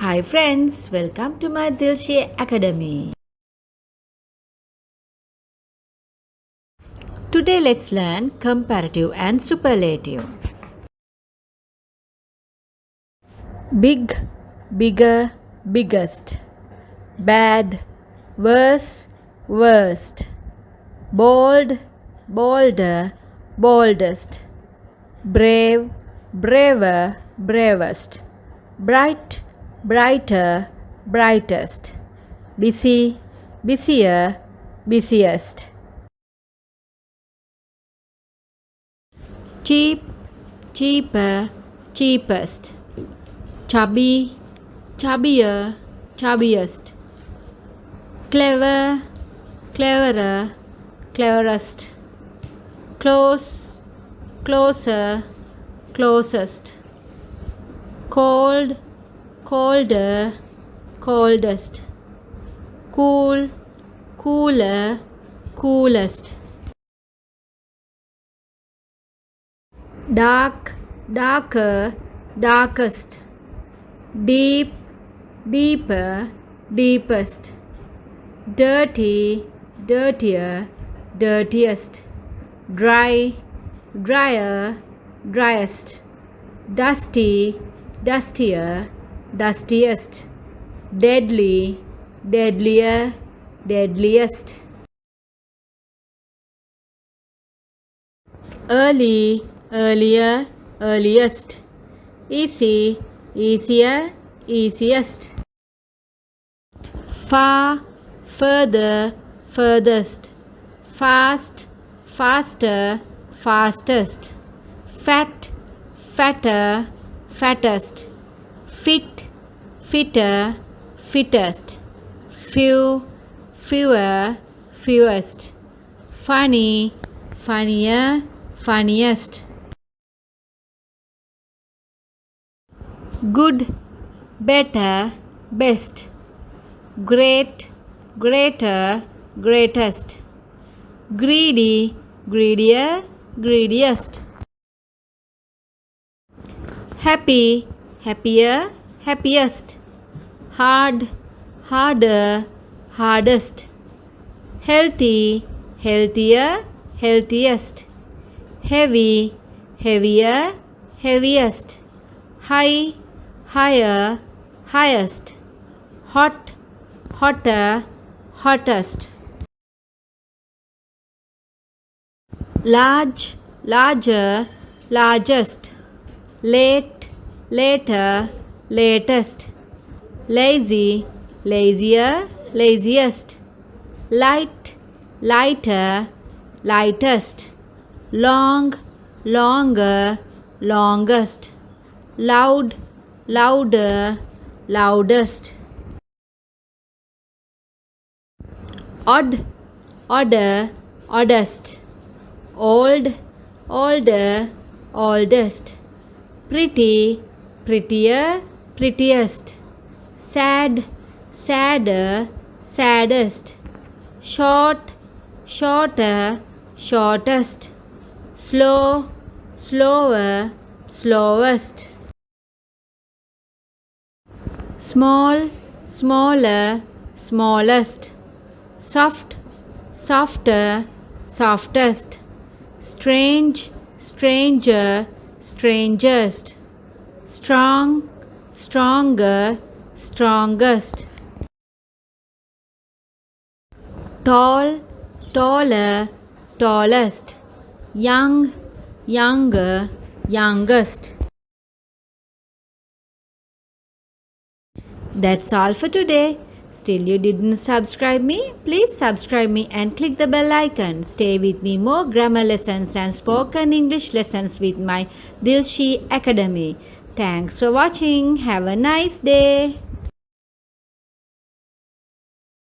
Hi friends, welcome to my Dilshi Academy. Today let's learn comparative and superlative. Big, bigger, biggest. Bad, worse, worst. Bold, bolder, boldest. Brave, braver, bravest. Bright, brighter, brightest. Busy, busier, busiest. Cheap, cheaper, cheapest. Chubby, chubbier, chubbiest. Clever, cleverer, cleverest. Close, closer, closest. Cold, colder, coldest. Cool, cooler, coolest. Dark, darker, darkest. Deep, deeper, deepest. Dirty, dirtier, dirtiest. Dry, drier, driest. Dusty, dustier, dustiest. Deadly, deadlier, deadliest. Early, earlier, earliest. Easy, easier, easiest. Far, further, furthest. Fast, faster, fastest. Fat, fatter, fattest. Fit, fitter, fittest. Few, fewer, fewest. Funny, funnier, funniest. Good, better, best. Great, greater, greatest. Greedy, greedier, greediest. Happy, happier, happiest. Hard, harder, hardest. Healthy, healthier, healthiest. Heavy, heavier, heaviest. High, higher, highest. Hot, hotter, hottest. Large, larger, largest. Late, later, latest. Lazy, lazier, laziest. Light, lighter, lightest. Long, longer, longest. Loud, louder, loudest. Odd, odder, oddest. Old, older, oldest. Pretty, prettier, prettiest. Sad, sadder, saddest. Short, shorter, shortest. Slow, slower, slowest. Small, smaller, smallest. Soft, softer, softest. Strange, stranger, strangest. Strong, stronger, strongest. Tall, taller, tallest. Young, younger, youngest. That's all for today. Still you didn't subscribe me? Please subscribe me and click the bell icon. Stay with me more grammar lessons and spoken English lessons with my Dilshi Academy. Thanks for watching. Have a nice day.